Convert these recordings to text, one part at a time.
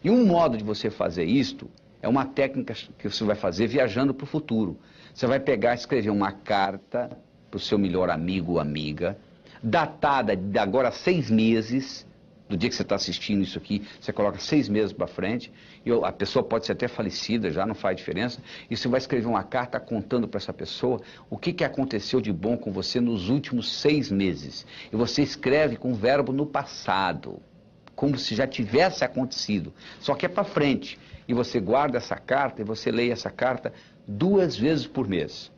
E um modo de você fazer isto é uma técnica que você vai fazer viajando para o futuro. Você vai pegar e escrever uma carta para o seu melhor amigo ou amiga, datada de agora a 6 meses, do dia que você está assistindo isso aqui, você coloca 6 meses para frente, e a pessoa pode ser até falecida, já não faz diferença, e você vai escrever uma carta contando para essa pessoa o que aconteceu de bom com você nos últimos 6 meses. E você escreve com o verbo no passado, como se já tivesse acontecido, só que é para frente. E você guarda essa carta e você lê essa carta 2 vezes por mês.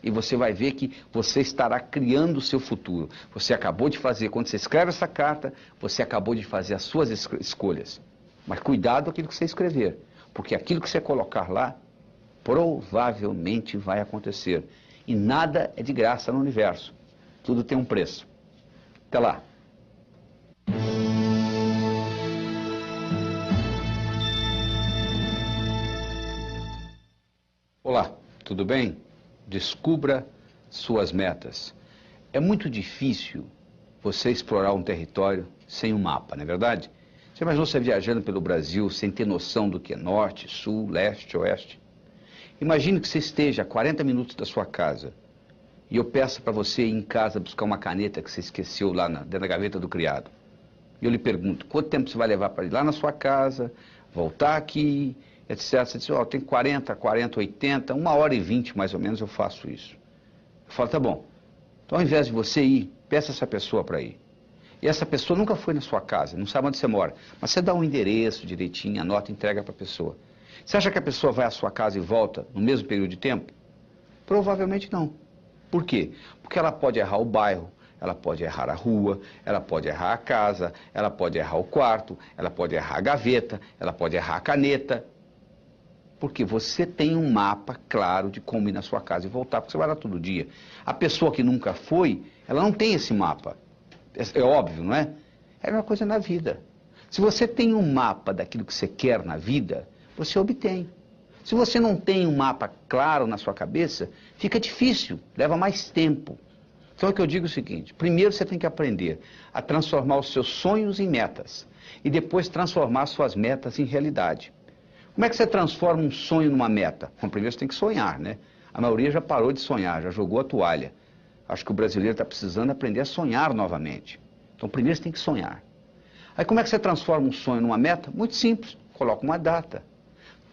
E você vai ver que você estará criando o seu futuro. Você acabou de fazer, quando você escreve essa carta, você acabou de fazer as suas escolhas. Mas cuidado com aquilo que você escrever, porque aquilo que você colocar lá, provavelmente vai acontecer. E nada é de graça no universo. Tudo tem um preço. Até lá. Olá, tudo bem? Descubra suas metas. É muito difícil você explorar um território sem um mapa, não é verdade? Você imaginou você viajando pelo Brasil sem ter noção do que é norte, sul, leste, oeste? Imagine que você esteja a 40 minutos da sua casa e eu peço para você ir em casa buscar uma caneta que você esqueceu lá dentro da gaveta do criado. E eu lhe pergunto, quanto tempo você vai levar para ir lá na sua casa, voltar aqui, etc. Você diz, ó, tem 40, 80, 1h20 mais ou menos eu faço isso. Eu falo, tá bom. Então ao invés de você ir, peça essa pessoa para ir. E essa pessoa nunca foi na sua casa, não sabe onde você mora. Mas você dá um endereço direitinho, anota e entrega para a pessoa. Você acha que a pessoa vai à sua casa e volta no mesmo período de tempo? Provavelmente não. Por quê? Porque ela pode errar o bairro, ela pode errar a rua, ela pode errar a casa, ela pode errar o quarto, ela pode errar a gaveta, ela pode errar a caneta. Porque você tem um mapa claro de como ir na sua casa e voltar, porque você vai lá todo dia. A pessoa que nunca foi, ela não tem esse mapa. É óbvio, não é? É a mesma coisa na vida. Se você tem um mapa daquilo que você quer na vida, você obtém. Se você não tem um mapa claro na sua cabeça, fica difícil, leva mais tempo. Então é que eu digo o seguinte, primeiro você tem que aprender a transformar os seus sonhos em metas e depois transformar suas metas em realidade. Como é que você transforma um sonho numa meta? Bom, primeiro você tem que sonhar, né? A maioria já parou de sonhar, já jogou a toalha. Acho que o brasileiro está precisando aprender a sonhar novamente. Então primeiro você tem que sonhar. Aí como é que você transforma um sonho numa meta? Muito simples, coloca uma data.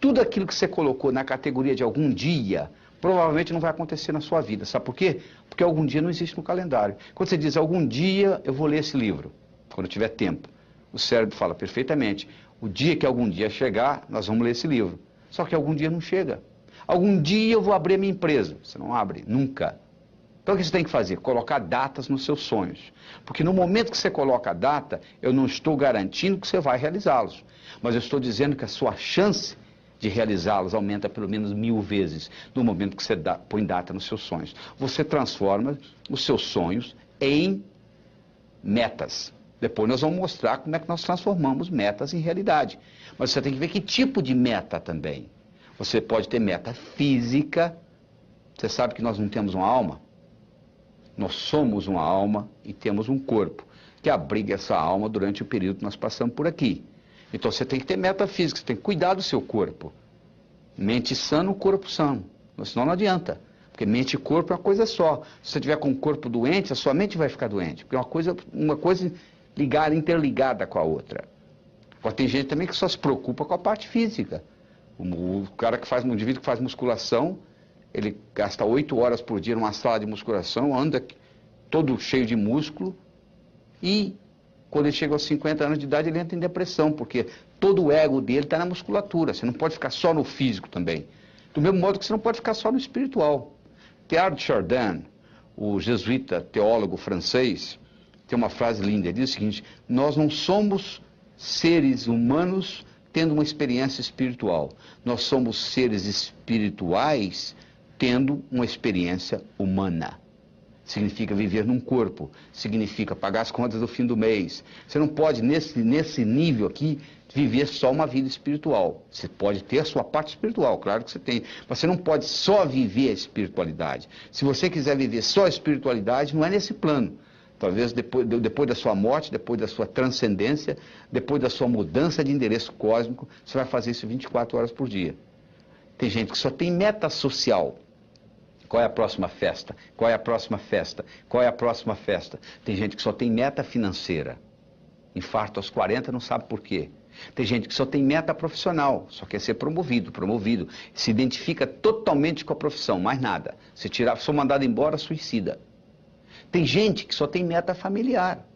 Tudo aquilo que você colocou na categoria de algum dia, provavelmente não vai acontecer na sua vida. Sabe por quê? Porque algum dia não existe no calendário. Quando você diz, algum dia eu vou ler esse livro, quando eu tiver tempo, o cérebro fala perfeitamente, o dia que algum dia chegar, nós vamos ler esse livro. Só que algum dia não chega. Algum dia eu vou abrir a minha empresa. Você não abre, nunca. Então o que você tem que fazer? Colocar datas nos seus sonhos. Porque no momento que você coloca a data, eu não estou garantindo que você vai realizá-los. Mas eu estou dizendo que a sua chance de realizá-los aumenta pelo menos 1000 vezes no momento que você põe data nos seus sonhos. Você transforma os seus sonhos em metas. Depois nós vamos mostrar como é que nós transformamos metas em realidade. Mas você tem que ver que tipo de meta também. Você pode ter meta física. Você sabe que nós não temos uma alma? Nós somos uma alma e temos um corpo que abriga essa alma durante o período que nós passamos por aqui. Então você tem que ter meta física, você tem que cuidar do seu corpo. Mente sã, corpo são. Senão não adianta. Porque mente e corpo é uma coisa só. Se você tiver com o corpo doente, a sua mente vai ficar doente. Porque é uma coisa ligada, interligada com a outra. Agora tem gente também que só se preocupa com a parte física. O cara que faz, um indivíduo que faz musculação, ele gasta 8 horas por dia numa sala de musculação, anda todo cheio de músculo e quando ele chega aos 50 anos de idade ele entra em depressão, porque todo o ego dele está na musculatura. Você não pode ficar só no físico também. Do mesmo modo que você não pode ficar só no espiritual. Teilhard de Chardin, o jesuíta teólogo francês, tem uma frase linda, ele diz o seguinte, nós não somos seres humanos tendo uma experiência espiritual, nós somos seres espirituais tendo uma experiência humana. Significa viver num corpo, significa pagar as contas do fim do mês. Você não pode, nesse nível aqui, viver só uma vida espiritual. Você pode ter a sua parte espiritual, claro que você tem, mas você não pode só viver a espiritualidade. Se você quiser viver só a espiritualidade, não é nesse plano. Talvez depois da sua morte, depois da sua transcendência, depois da sua mudança de endereço cósmico, você vai fazer isso 24 horas por dia. Tem gente que só tem meta social. Qual é a próxima festa? Qual é a próxima festa? Qual é a próxima festa? Tem gente que só tem meta financeira. Infarto aos 40, não sabe por quê. Tem gente que só tem meta profissional, só quer ser promovido. Se identifica totalmente com a profissão, mais nada. Se tirar, for mandado embora, suicida. Tem gente que só tem meta familiar.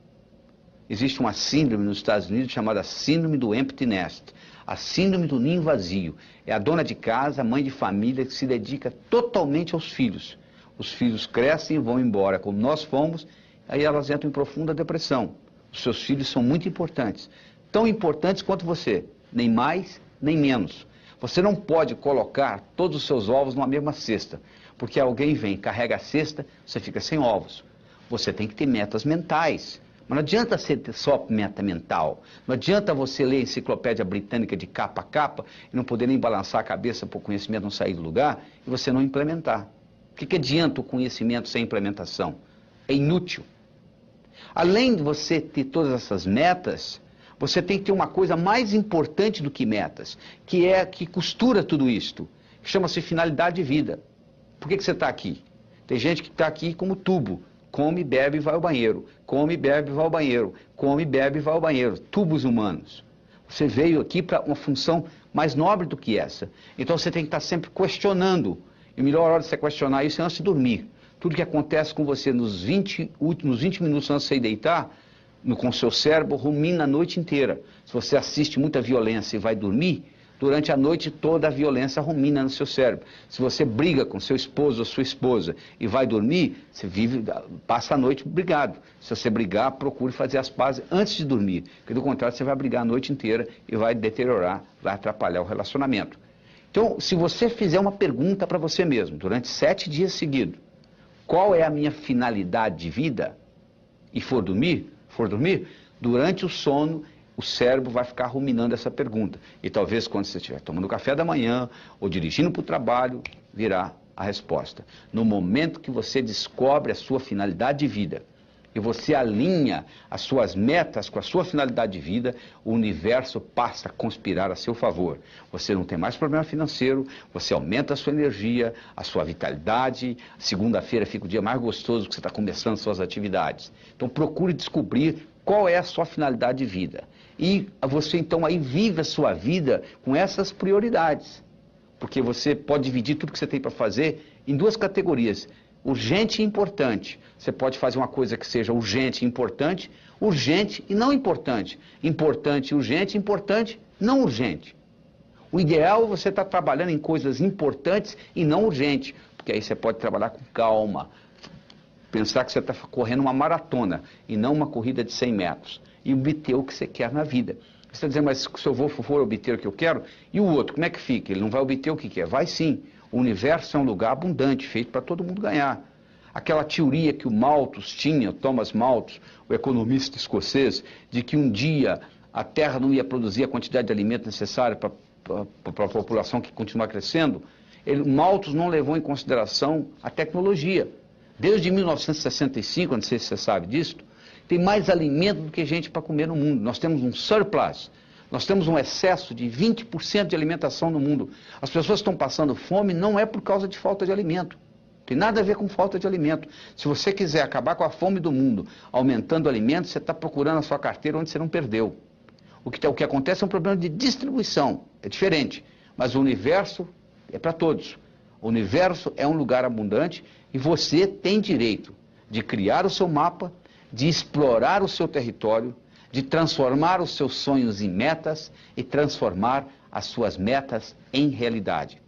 Existe uma síndrome nos Estados Unidos chamada síndrome do empty nest. A síndrome do ninho vazio. É a dona de casa, a mãe de família que se dedica totalmente aos filhos. Os filhos crescem e vão embora, como nós fomos, aí elas entram em profunda depressão. Os seus filhos são muito importantes. Tão importantes quanto você. Nem mais, nem menos. Você não pode colocar todos os seus ovos numa mesma cesta. Porque alguém vem, carrega a cesta, você fica sem ovos. Você tem que ter metas mentais. Mas não adianta você ter só meta mental. Não adianta você ler a enciclopédia britânica de capa a capa e não poder nem balançar a cabeça para o conhecimento não sair do lugar e você não implementar. O que adianta o conhecimento sem implementação? É inútil. Além de você ter todas essas metas, você tem que ter uma coisa mais importante do que metas, que costura tudo isto, que chama-se finalidade de vida. Por que você está aqui? Tem gente que está aqui como tubo. Come, bebe e vai ao banheiro. Come, bebe e vai ao banheiro. Come, bebe e vai ao banheiro. Tubos humanos. Você veio aqui para uma função mais nobre do que essa. Então você tem que estar sempre questionando. E a melhor hora de você questionar isso é antes de dormir. Tudo que acontece com você nos 20 minutos antes de você deitar, com o seu cérebro, rumina a noite inteira. Se você assiste muita violência e vai dormir, durante a noite toda a violência rumina no seu cérebro. Se você briga com seu esposo ou sua esposa e vai dormir, você passa a noite brigado. Se você brigar, procure fazer as pazes antes de dormir, porque do contrário você vai brigar a noite inteira e vai deteriorar, vai atrapalhar o relacionamento. Então, se você fizer uma pergunta para você mesmo, durante 7 dias seguidos, qual é a minha finalidade de vida, e for dormir, durante o sono, o cérebro vai ficar ruminando essa pergunta. E talvez quando você estiver tomando café da manhã ou dirigindo para o trabalho, virá a resposta. No momento que você descobre a sua finalidade de vida e você alinha as suas metas com a sua finalidade de vida, o universo passa a conspirar a seu favor. Você não tem mais problema financeiro, você aumenta a sua energia, a sua vitalidade. Segunda-feira fica o dia mais gostoso que você está começando suas atividades. Então procure descobrir qual é a sua finalidade de vida. E você então aí vive a sua vida com essas prioridades. Porque você pode dividir tudo que você tem para fazer em 2 categorias. Urgente e importante. Você pode fazer uma coisa que seja urgente e importante, urgente e não importante. Importante e urgente, importante, não urgente. O ideal é você estar trabalhando em coisas importantes e não urgentes. Porque aí você pode trabalhar com calma. Pensar que você está correndo uma maratona e não uma corrida de 100 metros. E obter o que você quer na vida. Você está dizendo, mas se eu for obter o que eu quero, e o outro, como é que fica? Ele não vai obter o que quer? Vai sim. O universo é um lugar abundante, feito para todo mundo ganhar. Aquela teoria que o Malthus tinha, Thomas Malthus, o economista escocês, de que um dia a Terra não ia produzir a quantidade de alimento necessária para a população que continuar crescendo, Malthus não levou em consideração a tecnologia. Desde 1965, não sei se você sabe disso, tem mais alimento do que gente para comer no mundo. Nós temos um surplus, nós temos um excesso de 20% de alimentação no mundo. As pessoas estão passando fome não é por causa de falta de alimento. Tem nada a ver com falta de alimento. Se você quiser acabar com a fome do mundo, aumentando o alimento, você está procurando a sua carteira onde você não perdeu. O que acontece é um problema de distribuição, é diferente. Mas o universo é para todos. O universo é um lugar abundante e você tem direito de criar o seu mapa, de explorar o seu território, de transformar os seus sonhos em metas e transformar as suas metas em realidade.